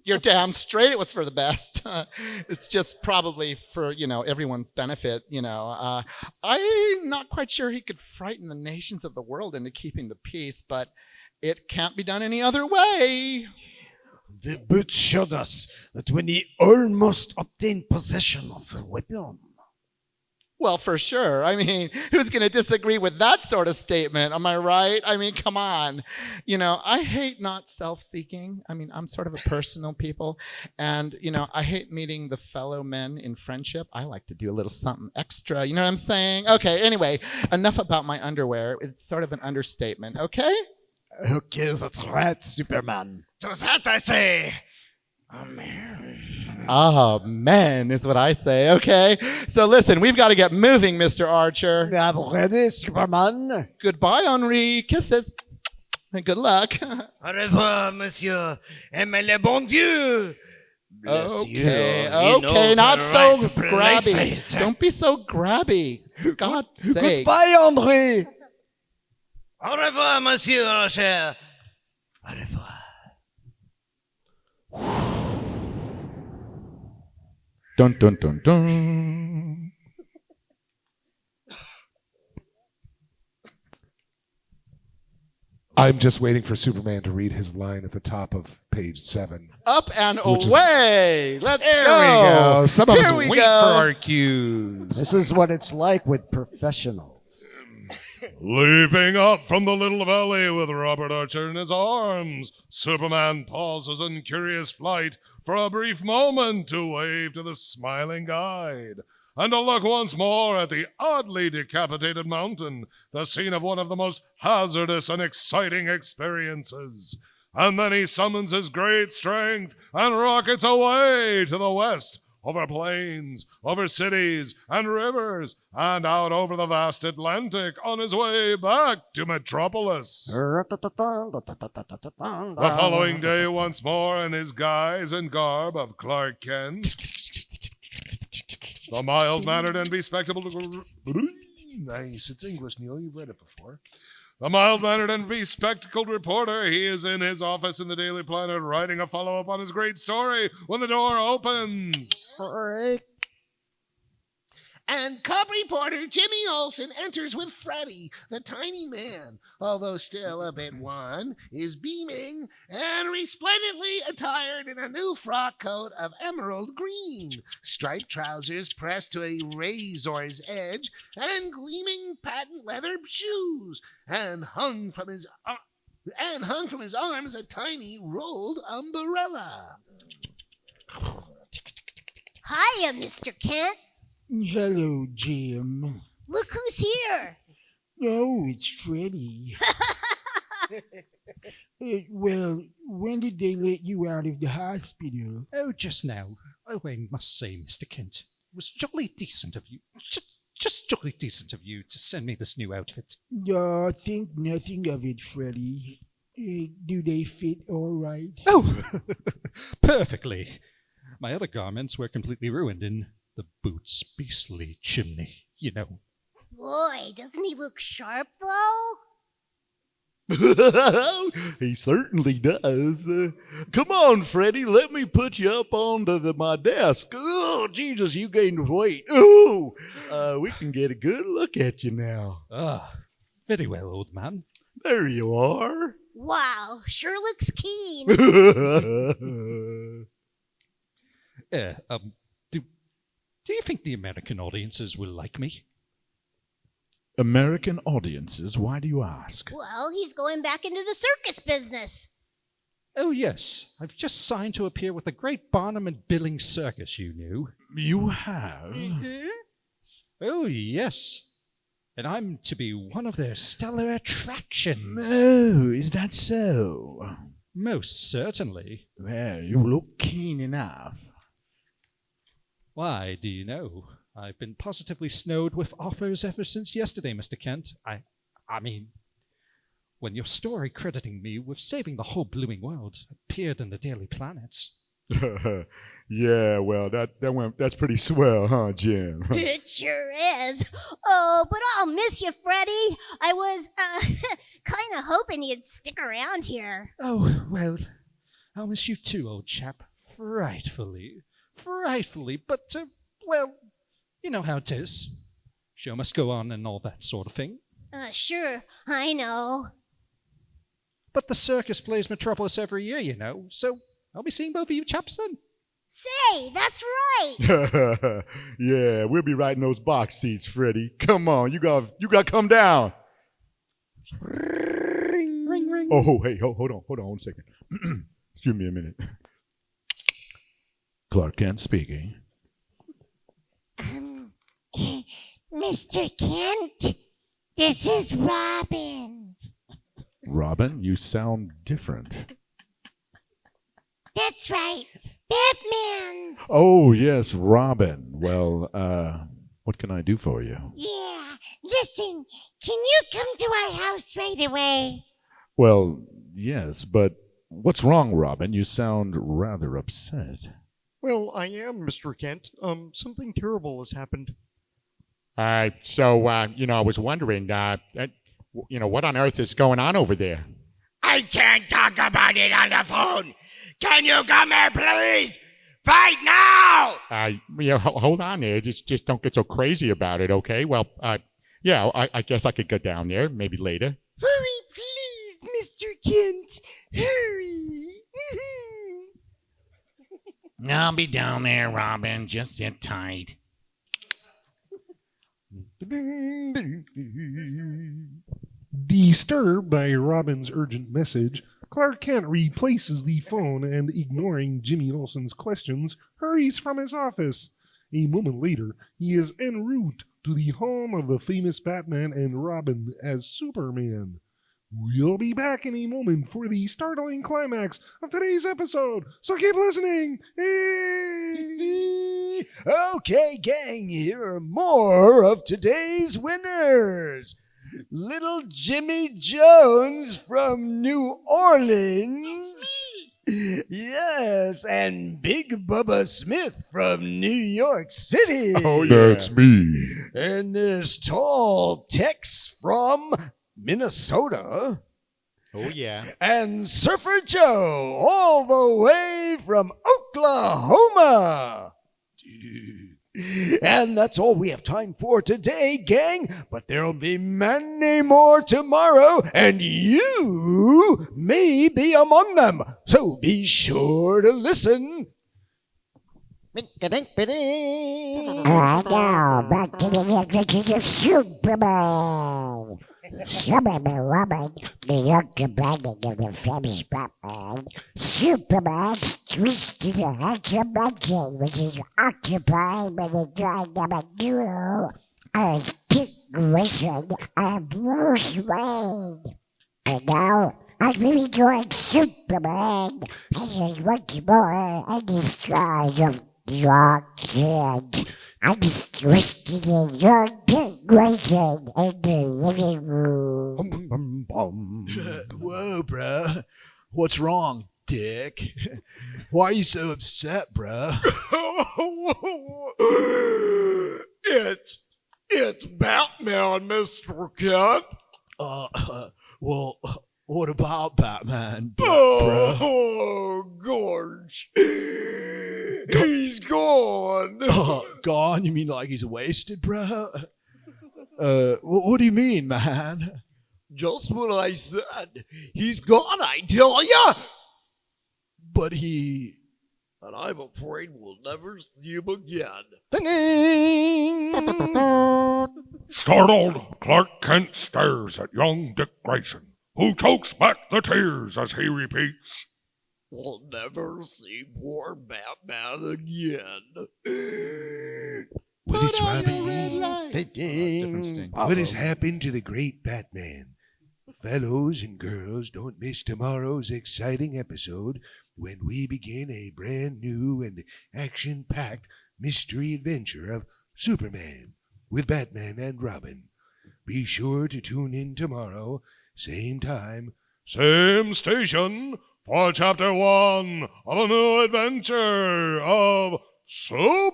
You're damn straight it was for the best. It's just probably for, everyone's benefit, I'm not quite sure he could frighten the nations of the world into keeping the peace, but it can't be done any other way. The boot showed us that when he almost obtained possession of the weapon. Well, for sure. I mean, who's going to disagree with that sort of statement? Am I right? I mean, come on. I hate not self-seeking. I mean, I'm sort of a personal people. And, I hate meeting the fellow men in friendship. I like to do a little something extra. You know what I'm saying? Okay, anyway, enough about my underwear. It's sort of an understatement, okay? Okay, that's right, Superman. To that I say, amen. Oh, men is what I say, okay? So listen, we've got to get moving, Mr. Archer. I'm ready, Superman. Goodbye, Henri. Kisses. And good luck. Au revoir, monsieur. Aimez le bon Dieu. Okay, not so grabby. Don't be so grabby. For God's sake. Goodbye, Henri. Au revoir, monsieur Archer. Au revoir. Dun, dun, dun, dun. I'm just waiting for Superman to read his line at the top of page 7. Up and away. Let's There go. we go. Some of Here us we wait go. for our cues. This is what it's like with professionals. Leaping up from the little valley with Robert Archer in his arms, Superman pauses in curious flight for a brief moment to wave to the smiling guide and to look once more at the oddly decapitated mountain, the scene of one of the most hazardous and exciting experiences. And then he summons his great strength and rockets away to the west, over plains, over cities and rivers, and out over the vast Atlantic on his way back to Metropolis. The following day, once more in his guise and garb of Clark Kent, the mild-mannered and bespectacled... Nice. It's English, Neil. You've read it before. The mild-mannered and bespectacled reporter, he is in his office in the Daily Planet writing a follow-up on his great story when the door opens. And Cub reporter Jimmy Olsen enters with Freddy, the tiny man, although still a bit wan, is beaming and resplendently attired in a new frock coat of emerald green, striped trousers pressed to a razor's edge, and gleaming patent leather shoes, and hung from his arms a tiny rolled umbrella. Hiya, Mr. Kent. Hello, Jim. Look who's here. Oh, it's Freddy. Well, when did they let you out of the hospital? Oh, just now. Oh, I must say, Mr. Kent, it was jolly decent of you. Just jolly decent of you to send me this new outfit. Oh, think nothing of it, Freddy. Do they fit all right? Oh, perfectly. My other garments were completely ruined in the boot's beastly chimney, you know. Boy, doesn't he look sharp, though? He certainly does. Come on, Freddy, let me put you up onto my desk. Oh, Jesus, you gained weight. Oh, we can get a good look at you now. Ah, very well, old man. There you are. Wow, sure looks keen. Do you think the American audiences will like me? American audiences? Why do you ask? Well, he's going back into the circus business. Oh, yes. I've just signed to appear with the Great Barnum and Billings Circus, you knew. You have? Mm-hmm. Oh, yes. And I'm to be one of their stellar attractions. Oh, is that so? Most certainly. Well, you look keen enough. Why, do you know? I've been positively snowed with offers ever since yesterday, Mr. Kent. I mean, when your story crediting me with saving the whole blooming world appeared in the Daily Planet. Yeah, well, that's pretty swell, huh, Jim? It sure is. Oh, but I'll miss you, Freddy. I was, kind of hoping you'd stick around here. Oh, well, I'll miss you too, old chap. Frightfully. But, well, you know how it is. Show must go on and all that sort of thing. Sure, I know. But the circus plays Metropolis every year, you know, so I'll be seeing both of you chaps then. Say, that's right. Yeah, we'll be right in those box seats, Freddy. Come on, you got to come down. Ring, ring. Oh, hey, hold on a second. Excuse me a minute. Clark Kent speaking. Mr. Kent, this is Robin. Robin, you sound different. That's right, Batman's. Oh, yes, Robin. Well, what can I do for you? Yeah, listen, can you come to our house right away? Well, yes, but what's wrong, Robin? You sound rather upset. Well, I am, Mr. Kent. Something terrible has happened. I was wondering, what on earth is going on over there? I can't talk about it on the phone. Can you come here, please? Right now! Hold on there. Just don't get so crazy about it, okay? Well, I guess I could go down there, maybe later. Hurry, please, Mr. Kent. Hurry. I'll be down there, Robin. Just sit tight. Disturbed by Robin's urgent message, Clark Kent replaces the phone and, ignoring Jimmy Olsen's questions, hurries from his office. A moment later, he is en route to the home of the famous Batman and Robin as Superman. We'll be back in a moment for the startling climax of today's episode, so keep listening! Hey! Okay, gang, here are more of today's winners. Little Jimmy Jones from New Orleans. Yes, and Big Bubba Smith from New York City. Oh, yeah. That's me. And this tall Tex from Minnesota. Oh, yeah. And Surfer Joe, all the way from Oklahoma. And that's all we have time for today, gang. But there'll be many more tomorrow, and you may be among them. So be sure to listen. Now, back to the Superman. Superman Robin, the young companion of the famous Batman. Superman streaks to the handsome mansion, which is occupied by the guy number 0 as Dick Grayson and Bruce Wayne. And now, I'm really join Superman as is once more in disguise of John Kid. I'm twisted in young Dick Grayson in the living room. Whoa, bruh. What's wrong, Dick? Why are you so upset, bruh? It's Batman, Mr. Kent. Well, what about Batman, bruh? Oh, gosh. He's gone. Gone? You mean like he's wasted, bruh? What do you mean, man? Just what I said. He's gone, I tell ya. But he... And I'm afraid we'll never see him again. Startled, Clark Kent stares at young Dick Grayson, who chokes back the tears as he repeats, We'll never see poor Batman again. What is Robbie? Different sting. What has happened to the great Batman? Fellows and girls, don't miss tomorrow's exciting episode when we begin a brand new and action-packed mystery adventure of Superman with Batman and Robin. Be sure to tune in tomorrow, same time, same station, for Chapter 1 of a new adventure of Superman.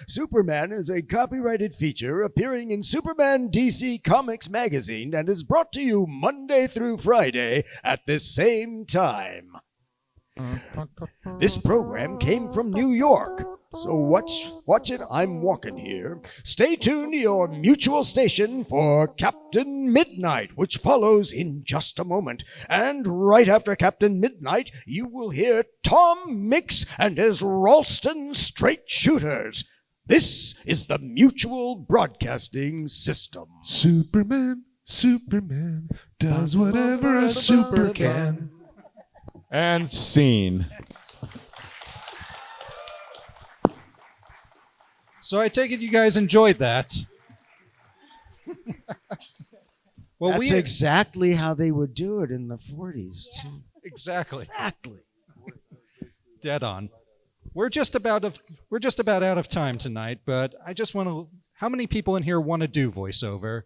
Superman is a copyrighted feature appearing in Superman DC Comics magazine and is brought to you Monday through Friday at this same time. This program came from New York, so watch it, I'm walking here. Stay tuned to your mutual station for Captain Midnight, which follows in just a moment. And right after Captain Midnight, you will hear Tom Mix and his Ralston Straight Shooters. This is the Mutual Broadcasting System. Superman does whatever a super can. And scene. So I take it you guys enjoyed that. Well, That's exactly how they would do it in the 40s, too. Exactly. Exactly. Dead on. We're just about out of time tonight, but I just want to. How many people in here want to do voiceover?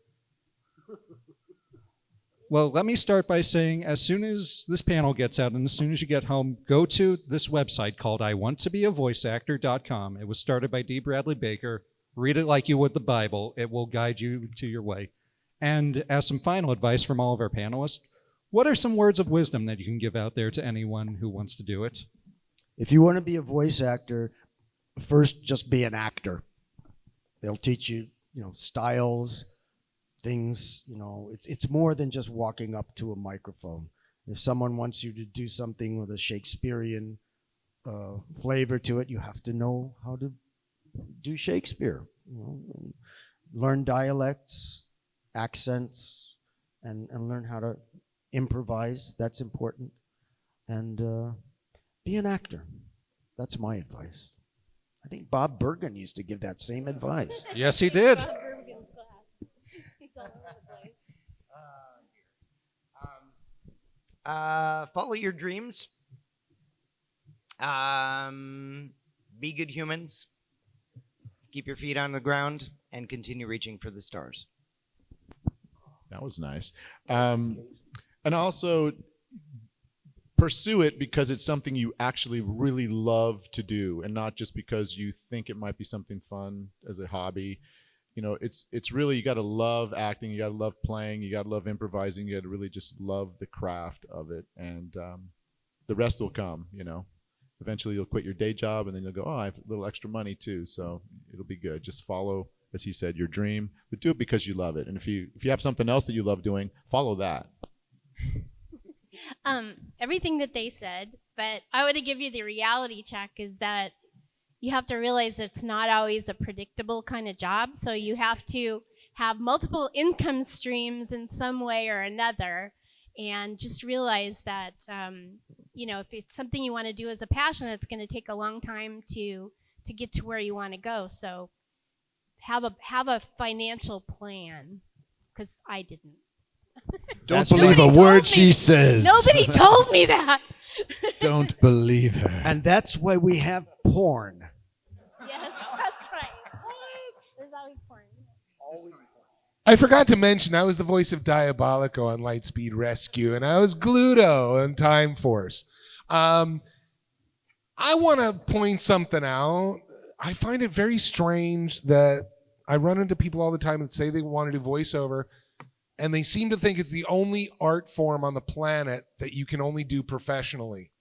Well, let me start by saying, as soon as this panel gets out and as soon as you get home, go to this website called iwanttobeavoiceactor.com. It was started by D. Bradley Baker. Read it like you would the Bible. It will guide you to your way. And as some final advice from all of our panelists, what are some words of wisdom that you can give out there to anyone who wants to do it? If you want to be a voice actor, first just be an actor. They'll teach you, styles, things, it's more than just walking up to a microphone. If someone wants you to do something with a Shakespearean flavor to it, you have to know how to do Shakespeare. Learn dialects, accents, and learn how to improvise. That's important. And be an actor. That's my advice. I think Bob Bergen used to give that same advice. Yes, he did. Follow your dreams. Be good humans. Keep your feet on the ground and continue reaching for the stars. That was nice. And also pursue it because it's something you actually really love to do and not just because you think it might be something fun as a hobby. It's really, you got to love acting, you got to love playing, you got to love improvising, you got to really just love the craft of it, and the rest will come, Eventually you'll quit your day job and then you'll go, oh, I have a little extra money too. So it'll be good. Just follow, as he said, your dream, but do it because you love it. And if you have something else that you love doing, follow that. Everything that they said, but I want to give you the reality check is that you have to realize that it's not always a predictable kind of job. So you have to have multiple income streams in some way or another, and just realize that, if it's something you want to do as a passion, it's going to take a long time to get to where you want to go. So have a financial plan, because I didn't. Don't believe a word she says. Nobody told me that. Don't believe her. And that's why we have porn. Yes, that's right. There's always porn. I forgot to mention I was the voice of Diabolico on Lightspeed Rescue, and I was Gluto on Time Force. I want to point something out. I find it very strange that I run into people all the time that say they want to do voiceover, and they seem to think it's the only art form on the planet that you can only do professionally.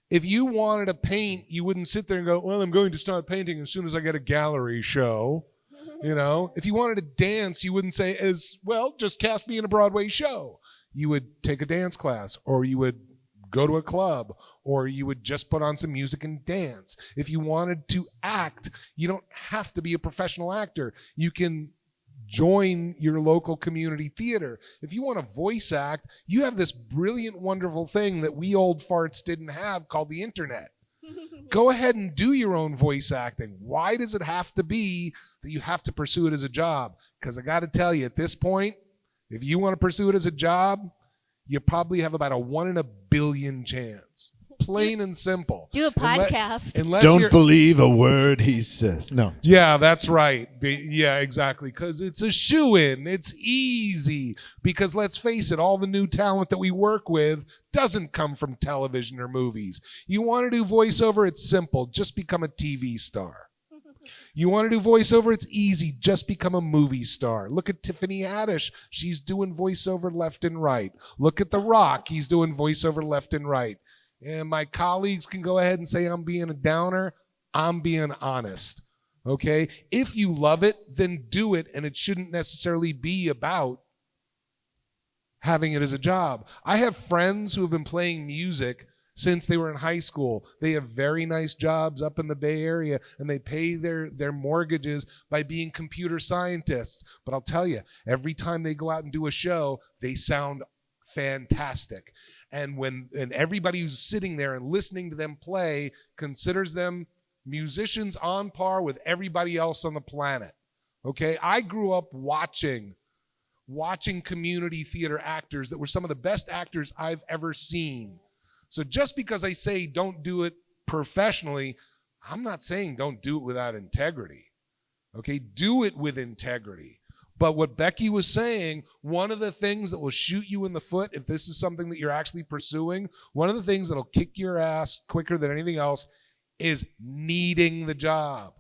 If you wanted to paint, you wouldn't sit there and go, well, I'm going to start painting as soon as I get a gallery show. If you wanted to dance, you wouldn't say, just cast me in a Broadway show. You would take a dance class, or you would go to a club, or you would just put on some music and dance. If you wanted to act, you don't have to be a professional actor. You can join your local community theater. If you want to voice act, you have this brilliant, wonderful thing that we old farts didn't have called the internet. Go ahead and do your own voice acting. Why does it have to be that you have to pursue it as a job? Because I got to tell you, at this point, if you want to pursue it as a job, you probably have about a 1 in a billion chance. Plain and simple. Do a podcast. Don't believe a word he says. No. Yeah, that's right. Yeah, exactly. Because it's a shoo-in. It's easy. Because let's face it, all the new talent that we work with doesn't come from television or movies. You want to do voiceover, it's simple. Just become a TV star. You want to do voiceover, it's easy. Just become a movie star. Look at Tiffany Haddish. She's doing voiceover left and right. Look at The Rock. He's doing voiceover left and right. And my colleagues can go ahead and say I'm being a downer. I'm being honest. Okay? If you love it, then do it. And it shouldn't necessarily be about having it as a job. I have friends who have been playing music since they were in high school. They have very nice jobs up in the Bay Area, and they pay their mortgages by being computer scientists. But I'll tell you, every time they go out and do a show, they sound fantastic. And everybody who's sitting there and listening to them play considers them musicians on par with everybody else on the planet. Okay? I grew up watching community theater actors that were some of the best actors I've ever seen. So just because I say don't do it professionally, I'm not saying don't do it without integrity. Okay? Do it with integrity. But what Becky was saying, one of the things that will shoot you in the foot, if this is something that you're actually pursuing, one of the things that'll kick your ass quicker than anything else is needing the job,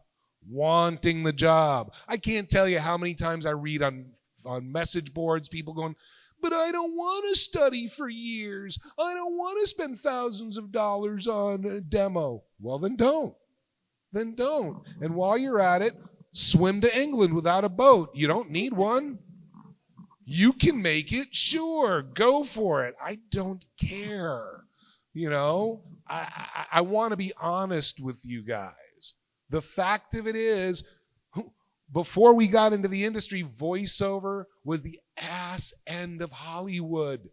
wanting the job. I can't tell you how many times I read on message boards, people going, but I don't want to study for years. I don't want to spend thousands of dollars on a demo. Well, then don't. Then don't. And while you're at it, swim to England without a boat. You don't need one. You can make it. Sure, go for it. I don't care. I want to be honest with you guys. The fact of it is, before we got into the industry, voiceover was the ass end of Hollywood.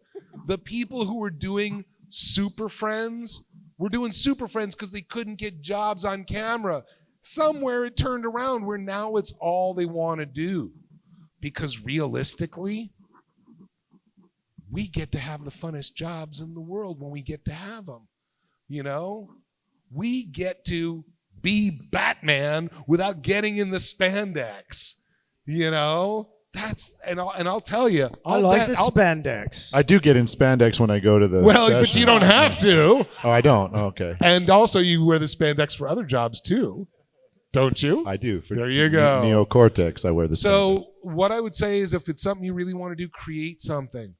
The people who were doing Super Friends were doing Super Friends because they couldn't get jobs on camera. Somewhere it turned around where now it's all they want to do. Because realistically, we get to have the funnest jobs in the world when we get to have them. We get to be Batman without getting in the spandex. I'll tell you. I like the spandex. I do get in spandex when I go to the Well, sessions. but you don't have to. Oh, I don't? Oh, okay. And also you wear the spandex for other jobs too. Don't you? I do. There you go. Neocortex, I wear the So spandex. what I would say is if it's something you really want to do, create something.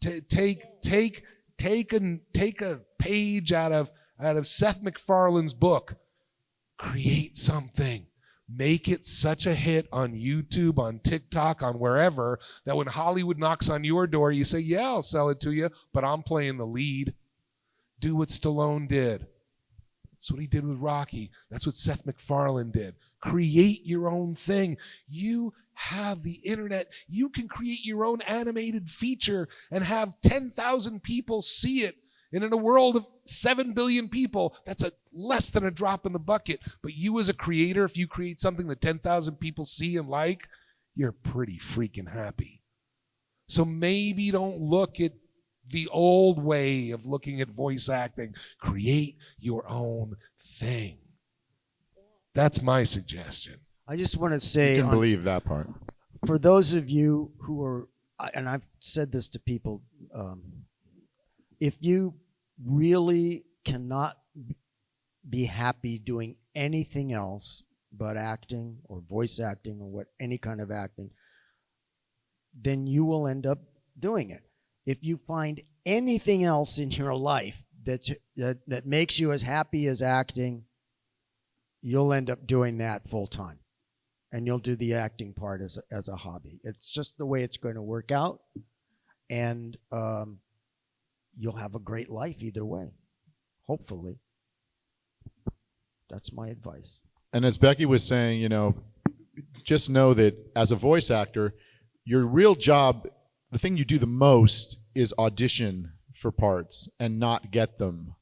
Take a page out of out of Seth MacFarlane's book. Create something. Make it such a hit on YouTube, on TikTok, on wherever, that when Hollywood knocks on your door, you say, yeah, I'll sell it to you, but I'm playing the lead. Do what Stallone did. That's what he did with Rocky. That's what Seth MacFarlane did. Create your own thing. You have the internet. You can create your own animated feature and have 10,000 people see it. And in a world of 7 billion people, that's less than a drop in the bucket. But you as a creator, if you create something that 10,000 people see and like, you're pretty freaking happy. So maybe don't look at the old way of looking at voice acting. Create your own thing. That's my suggestion. I just want to say, You can believe that part. For those of you who are, and I've said this to people, if you really cannot be happy doing anything else but acting or voice acting or any kind of acting, then you will end up doing it. If you find anything else in your life that makes you as happy as acting, you'll end up doing that full time. And you'll do the acting part as a hobby. It's just the way it's going to work out. And you'll have a great life either way, hopefully. That's my advice. And as Becky was saying, just know that as a voice actor, your real job, the thing you do the most is audition for parts and not get them.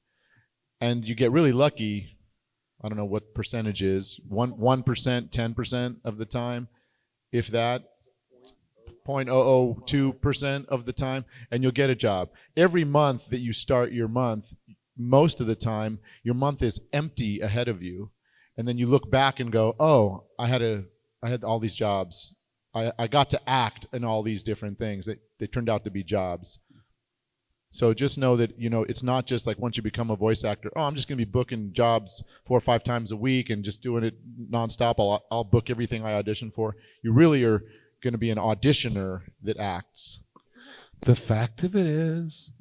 And you get really lucky. I don't know what percentage is, 1%, 10% of the time, if that, 0.002% of the time, and you'll get a job. Every month that you start your month, most of the time, your month is empty ahead of you. And then you look back and go, oh, I had all these jobs. I got to act in all these different things. They turned out to be jobs. So just know that, it's not just like once you become a voice actor, oh, I'm just going to be booking jobs 4 or 5 times a week and just doing it nonstop. I'll book everything I audition for. You really are going to be an auditioner that acts. The fact of it is,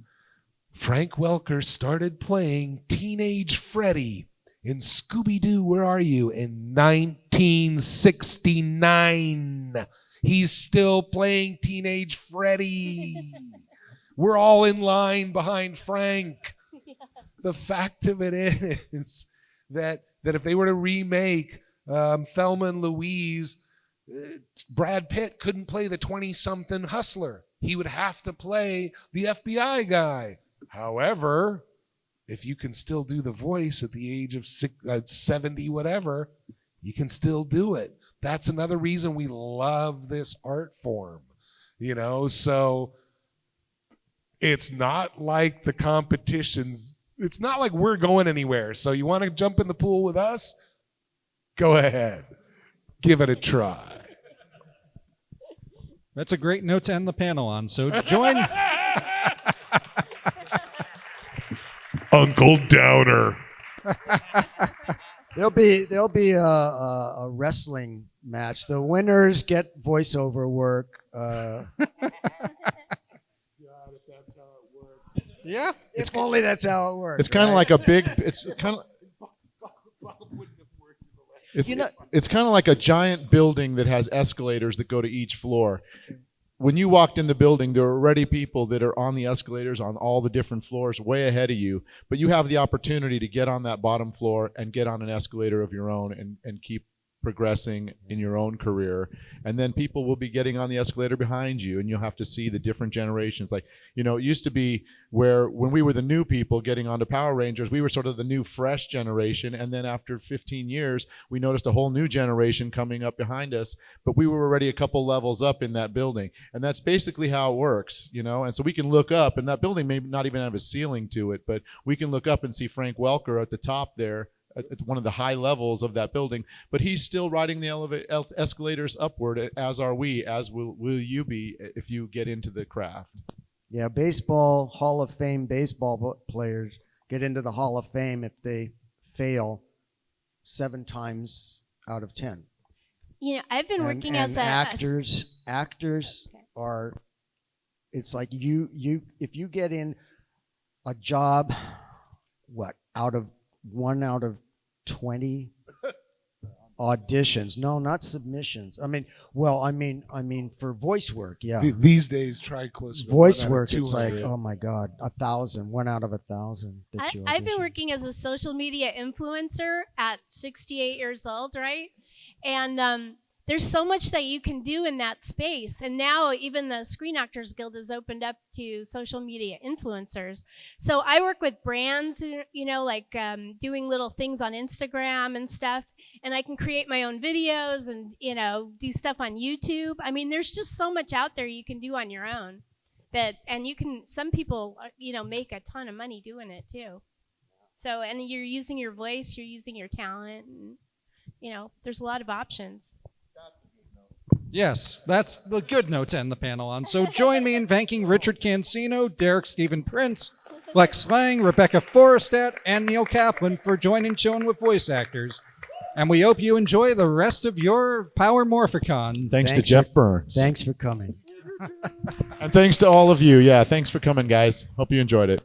Frank Welker started playing Teenage Freddy in Scooby-Doo, Where Are You? in 1969. He's still playing Teenage Freddy. We're all in line behind Frank. The fact of it is that if they were to remake Thelma and Louise, Brad Pitt couldn't play the 20-something hustler. He would have to play the FBI guy. However, if you can still do the voice at the age of 70, whatever, you can still do it. That's another reason we love this art form. So it's not like the competitions, it's not like we're going anywhere. So you want to jump in the pool with us? Go ahead. Give it a try. That's a great note to end the panel on. So join Uncle Downer. There'll be a wrestling match. The winners get voiceover work. Yeah. If only that's how it works. It's kind of like a big, it's kind of, it's kind of like a giant building that has escalators that go to each floor. When you walked in the building, there are already people that are on the escalators on all the different floors way ahead of you, but you have the opportunity to get on that bottom floor and get on an escalator of your own and keep progressing in your own career. And then people will be getting on the escalator behind you, and you'll have to see the different generations. Like, it used to be where when we were the new people getting onto Power Rangers, we were sort of the new fresh generation. And then after 15 years, we noticed a whole new generation coming up behind us, but we were already a couple levels up in that building. And that's basically how it works, And so we can look up, and that building may not even have a ceiling to it, but we can look up and see Frank Welker at the top there, at one of the high levels of that building, but he's still riding the escalators upward, as are we, as will you be if you get into the craft. Yeah, baseball, Hall of Fame baseball players get into the Hall of Fame if they fail 7 times out of 10. I've been working as actors are, it's like you if you get in a job, 1 out of 20 auditions. No, not submissions. I mean for voice work, yeah. These days, try closer. Voice work, it's like, oh my God, 1,000, 1 out of 1,000. I've been working as a social media influencer at 68 years old, right? And there's so much that you can do in that space. And now even the Screen Actors Guild has opened up to social media influencers. So I work with brands, like doing little things on Instagram and stuff. And I can create my own videos and, do stuff on YouTube. I mean, there's just so much out there you can do on your own. Some people, make a ton of money doing it too. So, and you're using your voice, you're using your talent, and, there's a lot of options. Yes, that's the good note to end the panel on. So join me in thanking Richard Cancino, Derek Stephen Prince, Lex Lang, Rebecca Forrestat, and Neil Kaplan for joining Chillin' with Voice Actors. And we hope you enjoy the rest of your Power Morphicon. Thanks to Jeff Burns. Thanks for coming. And thanks to all of you. Yeah, thanks for coming, guys. Hope you enjoyed it.